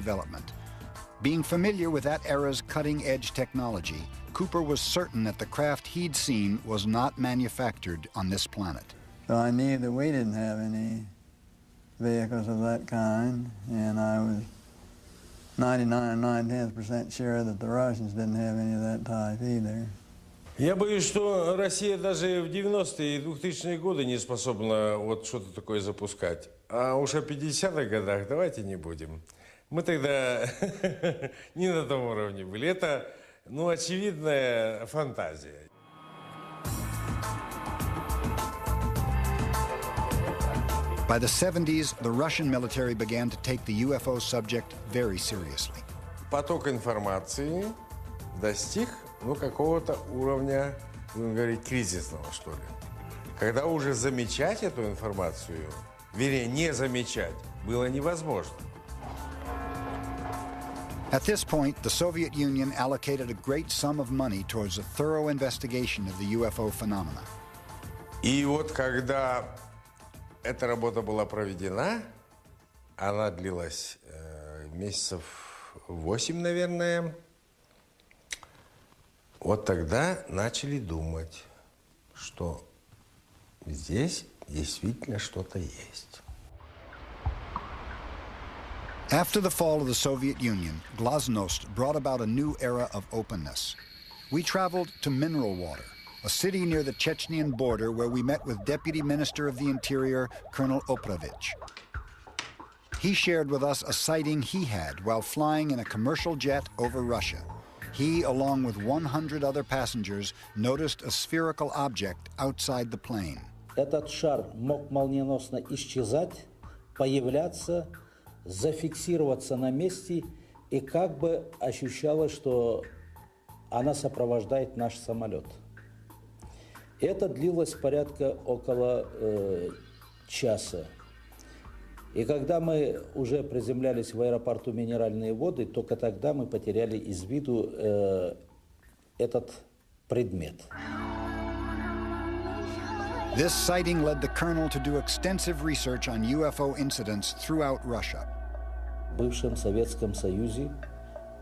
development. Being familiar with that era's cutting-edge technology, Cooper was certain that the craft he'd seen was not manufactured on this planet. So I knew that we didn't have any vehicles of that kind, and I was 99 9/10% sure that the Russians didn't have any of that type either. Я боюсь, что Россия даже в 90-е и 2000-е годы не способна вот что-то такое запускать. А уж о 50-х годах давайте не будем. Мы тогда не на том уровне были. Это, ну, очевидная фантазия. By the 70s, the Russian military began to take the UFO subject very seriously. Поток информации достиг, ну, какого-то уровня, будем говорить, кризисного, что ли. Когда уже замечать эту информацию, вернее, не замечать, было невозможно. At this point, the Soviet Union allocated a great sum of money towards a thorough investigation of the UFO phenomena. И вот когда эта работа была проведена, она длилась месяцев 8, наверное, вот тогда начали думать, что здесь действительно что-то есть. After the fall of the Soviet Union, Glasnost brought about a new era of openness. We traveled to Mineral Water, a city near the Chechenian border where we met with Deputy Minister of the Interior, Colonel Opravich. He shared with us a sighting he had while flying in a commercial jet over Russia. He, along with 100 other passengers, noticed a spherical object outside the plane. Этот шар мог молниеносно исчезать, появляться, зафиксироваться на месте, и как бы ощущалось, что она сопровождает наш самолет. Это длилось порядка около часа. И когда мы уже приземлялись в аэропорту Минеральные воды, только тогда мы потеряли из виду этот предмет. This sighting led the colonel to do extensive research on UFO incidents throughout Russia. В бывшем Советском Союзе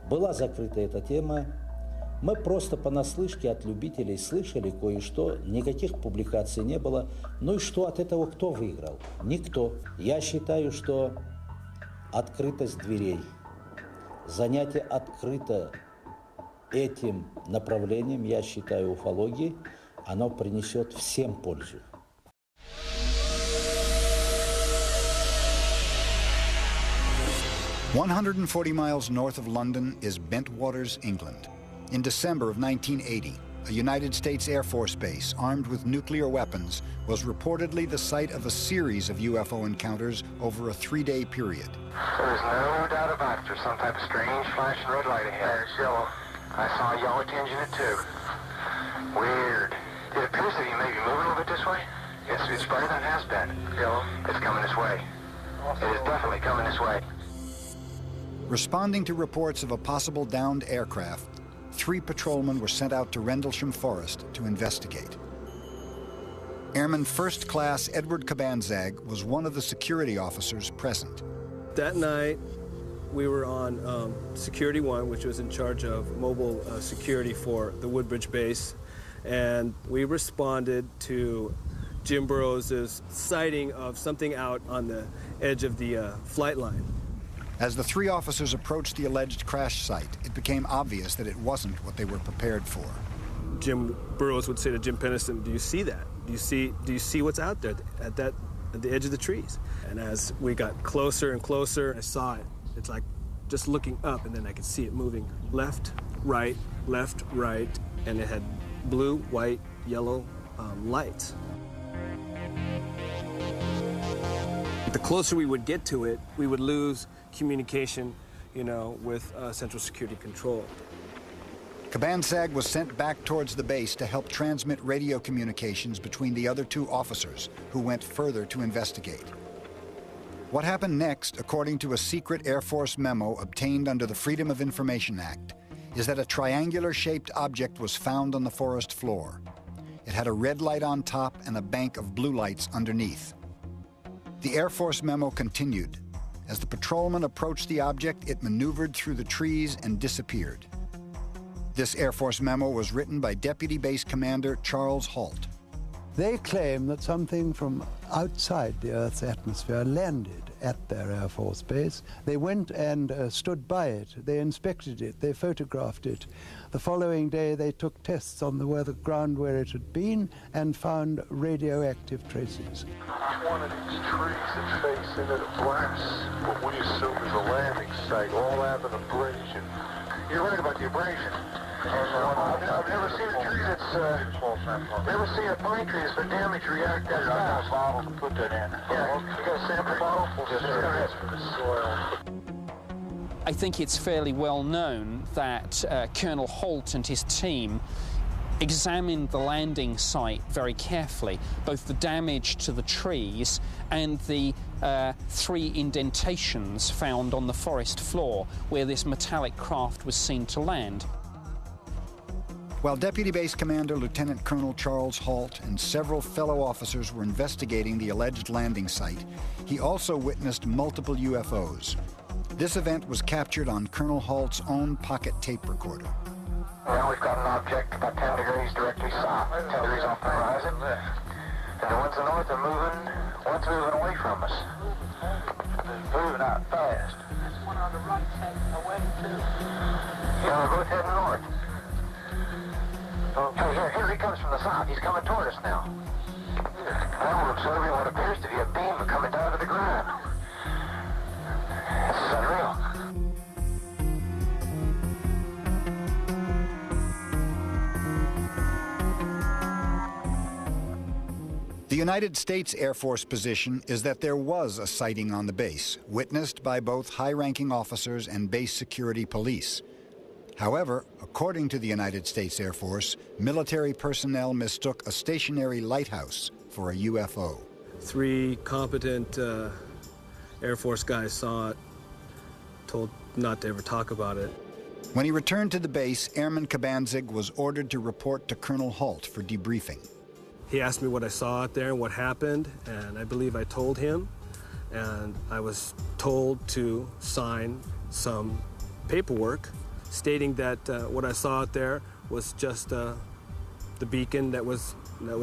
была закрыта эта тема. Мы просто понаслышке от любителей слышали кое-что, никаких публикаций не было. Ну и что от этого кто выиграл? Никто. Я считаю, что открытость дверей, занятие открыто этим направлением, я считаю, уфологии, оно принесет всем пользу. 140 miles north of London is Bentwaters, England. In December of 1980, a United States Air Force base armed with nuclear weapons was reportedly the site of a series of UFO encounters over a 3-day period. There's no doubt about it. There's some type of strange flashing red light ahead. It's yellow. I saw a yellow tinge in it too. Weird. It appears that he may be moving a little bit this way. It's brighter than it has been. Yellow. It's coming this way. It is definitely coming this way. Responding to reports of a possible downed aircraft, 3 patrolmen were sent out to Rendlesham Forest to investigate. Airman First Class Edward Cabanzag was one of the security officers present. That night, we were on Security 1, which was in charge of mobile security for the Woodbridge base, and we responded to Jim Burroughs' sighting of something out on the edge of the flight line. As the 3 officers approached the alleged crash site, it became obvious that it wasn't what they were prepared for. Jim Burroughs would say to Jim Penniston, "Do you see that? Do you see what's out there at the edge of the trees?" And as we got closer and closer, I saw it. It's like just looking up, and then I could see it moving left, right, and it had blue, white, yellow lights. The closer we would get to it, we would lose communication, with Central Security Control. Cabanzag was sent back towards the base to help transmit radio communications between the other 2 officers, who went further to investigate. What happened next, according to a secret Air Force memo obtained under the Freedom of Information Act, is that a triangular-shaped object was found on the forest floor. It had a red light on top and a bank of blue lights underneath. The Air Force memo continued, As the patrolman approached the object, it maneuvered through the trees and disappeared. This Air Force memo was written by Deputy Base Commander Charles Halt. They claim that something from outside the Earth's atmosphere landed at their Air Force base. They went and stood by it. They inspected it. They photographed it. The following day, they took tests on the ground where it had been and found radioactive traces. One of these trees that face into the blast, what we assume is a landing site, all have an abrasion. You're right about the abrasion. I've never seen a tree that's, never seen a pine tree that's been damaged react that fast. I've got a bottle to put that in. Yeah, you got a sample bottle? We'll just for the soil. I think it's fairly well known that Colonel Halt and his team examined the landing site very carefully, both the damage to the trees and the 3 indentations found on the forest floor where this metallic craft was seen to land. While Deputy Base Commander Lieutenant Colonel Charles Halt and several fellow officers were investigating the alleged landing site, he also witnessed multiple UFOs. This event was captured on Colonel Halt's own pocket tape recorder. Now we've got an object about 10 degrees directly south, 10 degrees off the horizon. And the ones to the north are one's moving away from us. It's moving out fast. There's one on the right heading away too. Yeah, we're both heading north. Oh, here he comes from the south. He's coming toward us now. Now we're observing what appears to be a beam coming down to the ground. This is unreal. The United States Air Force position is that there was a sighting on the base, witnessed by both high-ranking officers and base security police. However, according to the United States Air Force, military personnel mistook a stationary lighthouse for a UFO. 3 competent Air Force guys saw it, told not to ever talk about it. When he returned to the base, Airman Kabanzig was ordered to report to Colonel Halt for debriefing. He asked me what I saw out there and what happened, and I believe I told him, and I was told to sign some paperwork stating that what I saw out there was just the beacon that was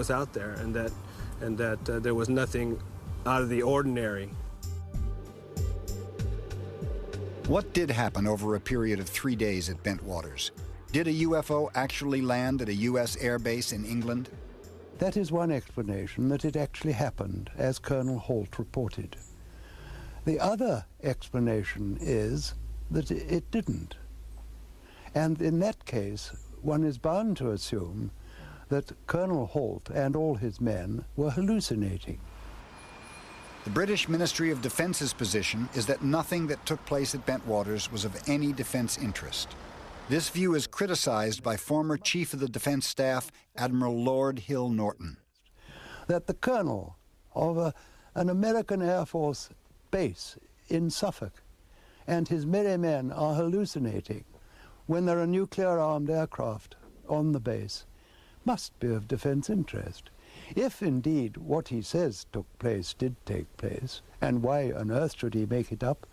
out there, and that there was nothing out of the ordinary. What did happen over a period of 3 days at Bentwaters? Did a UFO actually land at a U.S. air base in England? That is one explanation, that it actually happened, as Colonel Halt reported. The other explanation is that it didn't. And in that case, one is bound to assume that Colonel Halt and all his men were hallucinating. The British Ministry of Defence's position is that nothing that took place at Bentwaters was of any defense interest. This view is criticized by former Chief of the Defense Staff, Admiral Lord Hill Norton. That the colonel of an American Air Force base in Suffolk and his merry men are hallucinating when there are nuclear-armed aircraft on the base must be of defense interest. If indeed what he says took place did take place, and why on earth should he make it up,